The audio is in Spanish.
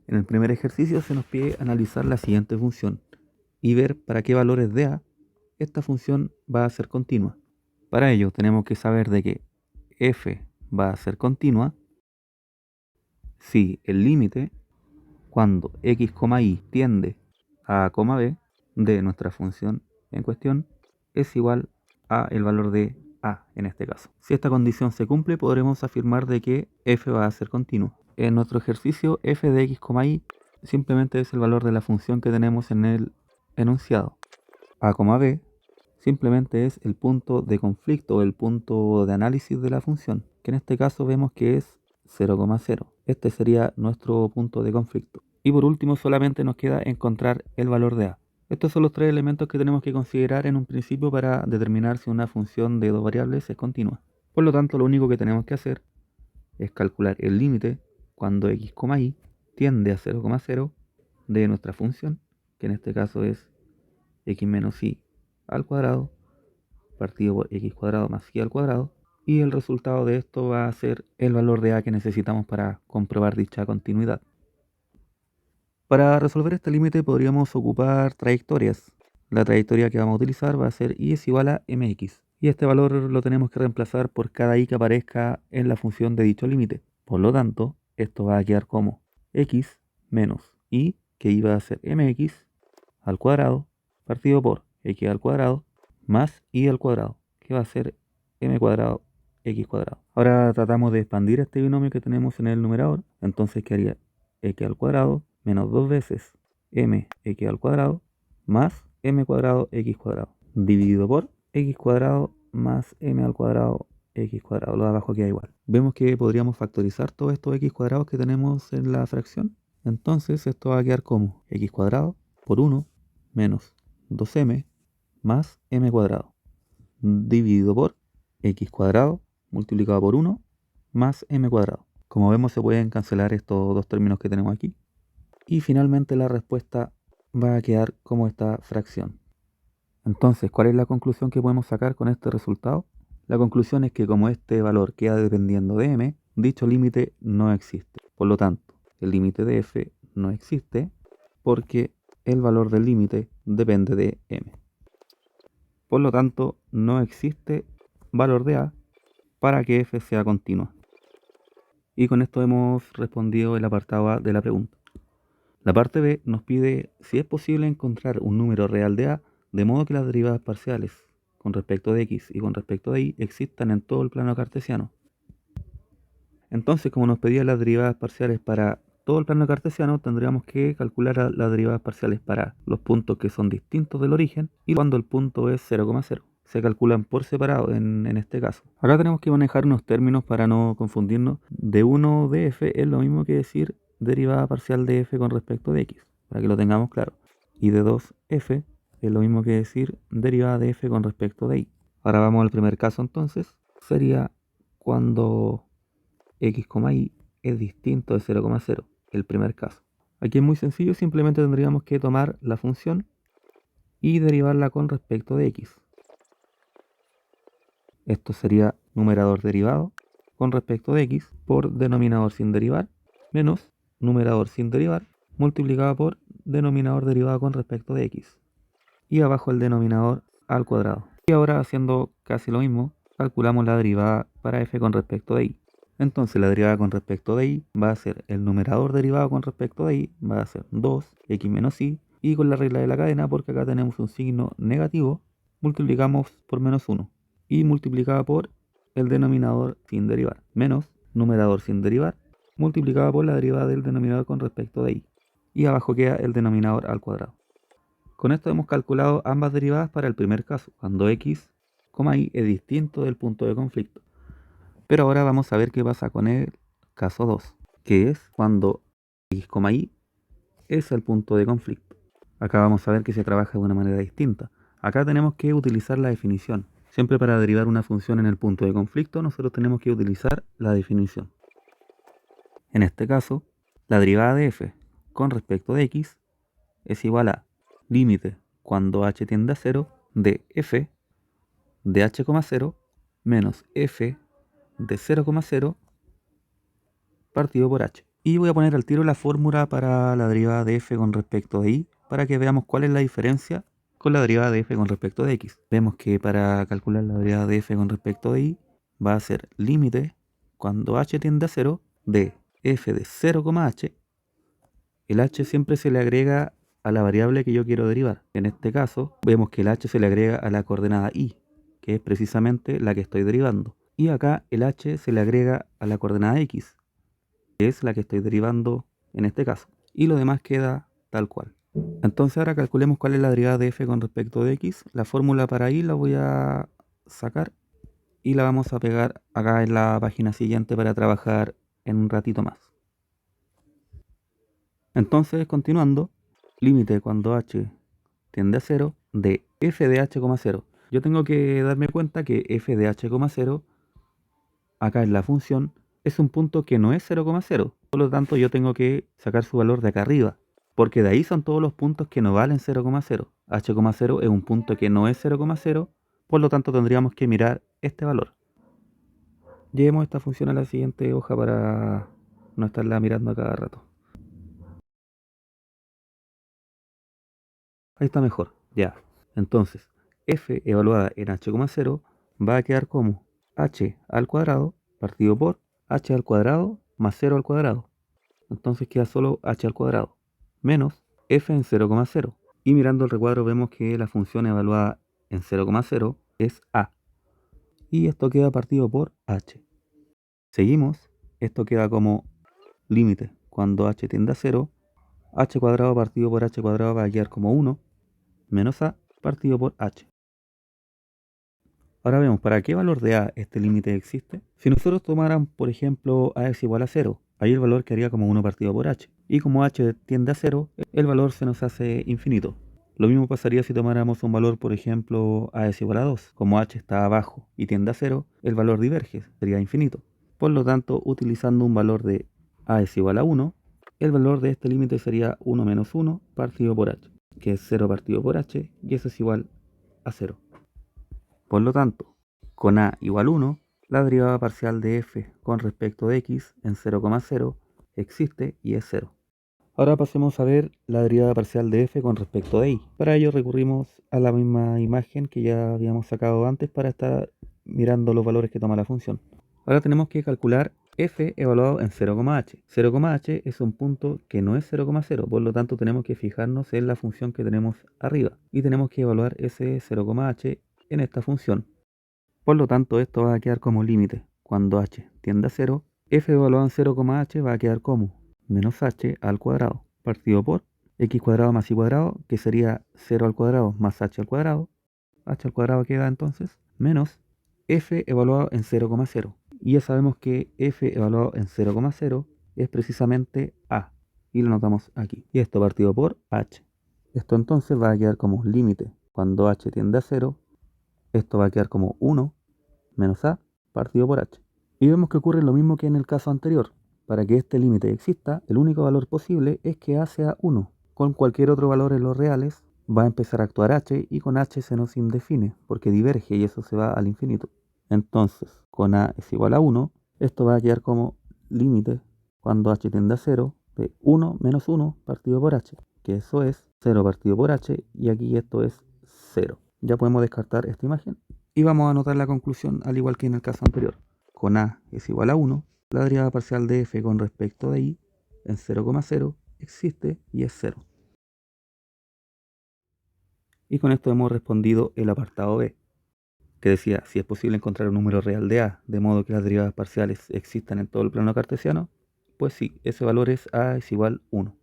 En el primer ejercicio se nos pide analizar la siguiente función y ver para qué valores de a esta función va a ser continua. Para ello tenemos que saber de que f va a ser continua si el límite cuando x, y tiende a a, b de nuestra función en cuestión es igual a el valor de a en este caso. Si esta condición se cumple, podremos afirmar de que f va a ser continuo. En nuestro ejercicio, f de x, y simplemente es el valor de la función que tenemos en el enunciado. A, b simplemente es el punto de conflicto o el punto de análisis de la función, que en este caso vemos que es 0,0. Este sería nuestro punto de conflicto. Y por último solamente nos queda encontrar el valor de a. Estos son los tres elementos que tenemos que considerar en un principio para determinar si una función de dos variables es continua. Por lo tanto, lo único que tenemos que hacer es calcular el límite cuando x, y tiende a 0,0 de nuestra función, que en este caso es x menos y al cuadrado partido por x cuadrado más y al cuadrado, y el resultado de esto va a ser el valor de a que necesitamos para comprobar dicha continuidad. Para resolver este límite podríamos ocupar trayectorias. La trayectoria que vamos a utilizar va a ser y es igual a mx, y este valor lo tenemos que reemplazar por cada y que aparezca en la función de dicho límite. Por lo tanto, esto va a quedar como x menos y, que iba a ser mx al cuadrado, partido por x al cuadrado más y al cuadrado, que va a ser m cuadrado x cuadrado. Ahora tratamos de expandir este binomio que tenemos en el numerador, entonces quedaría x al cuadrado menos 2 veces m x al cuadrado más m cuadrado x cuadrado, dividido por x cuadrado más m al cuadrado x cuadrado, lo de abajo queda igual. Vemos que podríamos factorizar todos estos x cuadrados que tenemos en la fracción, entonces esto va a quedar como x cuadrado por 1 menos 2m más m cuadrado, dividido por x cuadrado multiplicado por 1 más m cuadrado. Como vemos, se pueden cancelar estos dos términos que tenemos aquí. Y finalmente la respuesta va a quedar como esta fracción. Entonces, ¿cuál es la conclusión que podemos sacar con este resultado? La conclusión es que como este valor queda dependiendo de m, dicho límite no existe. Por lo tanto, el límite de f no existe porque el valor del límite depende de m. Por lo tanto, no existe valor de a para que f sea continua. Y con esto hemos respondido el apartado A de la pregunta. La parte B nos pide si es posible encontrar un número real de a de modo que las derivadas parciales con respecto de x y con respecto de y existan en todo el plano cartesiano. Entonces, como nos pedía las derivadas parciales para todo el plano cartesiano, tendríamos que calcular las derivadas parciales para los puntos que son distintos del origen y cuando el punto es 0,0. Se calculan por separado en este caso. Acá tenemos que manejar unos términos para no confundirnos. De 1 de f es lo mismo que decir derivada parcial de f con respecto de x, para que lo tengamos claro. Y de 2f es lo mismo que decir derivada de f con respecto de y. Ahora vamos al primer caso entonces. Sería cuando x, y es distinto de 0,0, el primer caso. Aquí es muy sencillo, simplemente tendríamos que tomar la función y derivarla con respecto de x. Esto sería numerador derivado con respecto de x por denominador sin derivar menos numerador sin derivar multiplicado por denominador derivado con respecto de x. Y abajo el denominador al cuadrado. Y ahora haciendo casi lo mismo, calculamos la derivada para f con respecto de y. Entonces la derivada con respecto de y va a ser el numerador derivado con respecto de y, va a ser 2x menos y, y con la regla de la cadena, porque acá tenemos un signo negativo, multiplicamos por menos 1 y multiplicada por el denominador sin derivar, menos numerador sin derivar, multiplicada por la derivada del denominador con respecto de y. Y abajo queda el denominador al cuadrado. Con esto hemos calculado ambas derivadas para el primer caso, cuando x, y es distinto del punto de conflicto. Pero ahora vamos a ver qué pasa con el caso 2, que es cuando x, y es el punto de conflicto. Acá vamos a ver que se trabaja de una manera distinta. Acá tenemos que utilizar la definición. Siempre para derivar una función en el punto de conflicto, nosotros tenemos que utilizar la definición. En este caso, la derivada de f con respecto de x es igual a límite cuando h tiende a 0 de f de h,0 menos f de 0,0 partido por h. Y voy a poner al tiro la fórmula para la derivada de f con respecto de y, para que veamos cuál es la diferencia con la derivada de f con respecto de x. Vemos que para calcular la derivada de f con respecto de y, va a ser límite cuando h tiende a 0 de f de 0, h. El h siempre se le agrega a la variable que yo quiero derivar. En este caso, vemos que el h se le agrega a la coordenada y, que es precisamente la que estoy derivando. Y acá el h se le agrega a la coordenada x, que es la que estoy derivando en este caso. Y lo demás queda tal cual. Entonces ahora calculemos cuál es la derivada de f con respecto de x. La fórmula para y la voy a sacar y la vamos a pegar acá en la página siguiente para trabajar en un ratito más. Entonces, continuando, límite cuando h tiende a 0 de f de h, 0. Yo tengo que darme cuenta que f de h, 0, acá en la función, es un punto que no es 0, 0. Por lo tanto, yo tengo que sacar su valor de acá arriba, porque de ahí son todos los puntos que no valen 0, 0. h, 0 es un punto que no es 0, 0, por lo tanto tendríamos que mirar este valor. Llevemos esta función a la siguiente hoja para no estarla mirando a cada rato. Ahí está mejor, ya. Entonces, f evaluada en h, 0 va a quedar como h al cuadrado partido por h al cuadrado más 0 al cuadrado. Entonces queda solo h al cuadrado menos f en 0, 0. Y mirando el recuadro vemos que la función evaluada en 0, 0 es a. Y esto queda partido por h. Seguimos, esto queda como límite cuando h tiende a 0, h cuadrado partido por h cuadrado va a quedar como 1 menos a partido por h. Ahora vemos, ¿para qué valor de a este límite existe? Si nosotros tomáramos, por ejemplo, a es igual a 0, ahí el valor quedaría como 1 partido por h. Y como h tiende a 0, el valor se nos hace infinito. Lo mismo pasaría si tomáramos un valor, por ejemplo, a es igual a 2. Como h está abajo y tiende a 0, el valor diverge, sería infinito. Por lo tanto, utilizando un valor de a es igual a 1, el valor de este límite sería 1 menos 1 partido por h, que es 0 partido por h, y eso es igual a 0. Por lo tanto, con a igual 1, la derivada parcial de f con respecto de x en 0, 0 existe y es 0. Ahora pasemos a ver la derivada parcial de f con respecto de y. Para ello recurrimos a la misma imagen que ya habíamos sacado antes para estar mirando los valores que toma la función. Ahora tenemos que calcular f evaluado en 0, h. 0, h es un punto que no es 0, 0, por lo tanto tenemos que fijarnos en la función que tenemos arriba y tenemos que evaluar ese 0, h en esta función. Por lo tanto, esto va a quedar como límite. Cuando h tiende a 0, f evaluado en 0, h va a quedar como menos h al cuadrado partido por x cuadrado más y cuadrado, que sería 0 al cuadrado más h al cuadrado. H al cuadrado queda entonces menos f evaluado en 0, 0. Y ya sabemos que f evaluado en 0, 0 es precisamente a. Y lo notamos aquí. Y esto partido por h. Esto entonces va a quedar como límite. Cuando h tiende a 0, esto va a quedar como 1 menos a partido por h. Y vemos que ocurre lo mismo que en el caso anterior. Para que este límite exista, el único valor posible es que a sea 1. Con cualquier otro valor en los reales va a empezar a actuar h y con h se nos indefine porque diverge y eso se va al infinito. Entonces, con a es igual a 1, esto va a quedar como límite cuando h tiende a 0 de 1 menos 1 partido por h, que eso es 0 partido por h y aquí esto es 0. Ya podemos descartar esta imagen y vamos a anotar la conclusión al igual que en el caso anterior. Con a es igual a 1, la derivada parcial de f con respecto de y en 0, 0 existe y es 0. Y con esto hemos respondido el apartado B, que decía si es posible encontrar un número real de a, de modo que las derivadas parciales existan en todo el plano cartesiano. Pues sí, ese valor es a es igual a 1.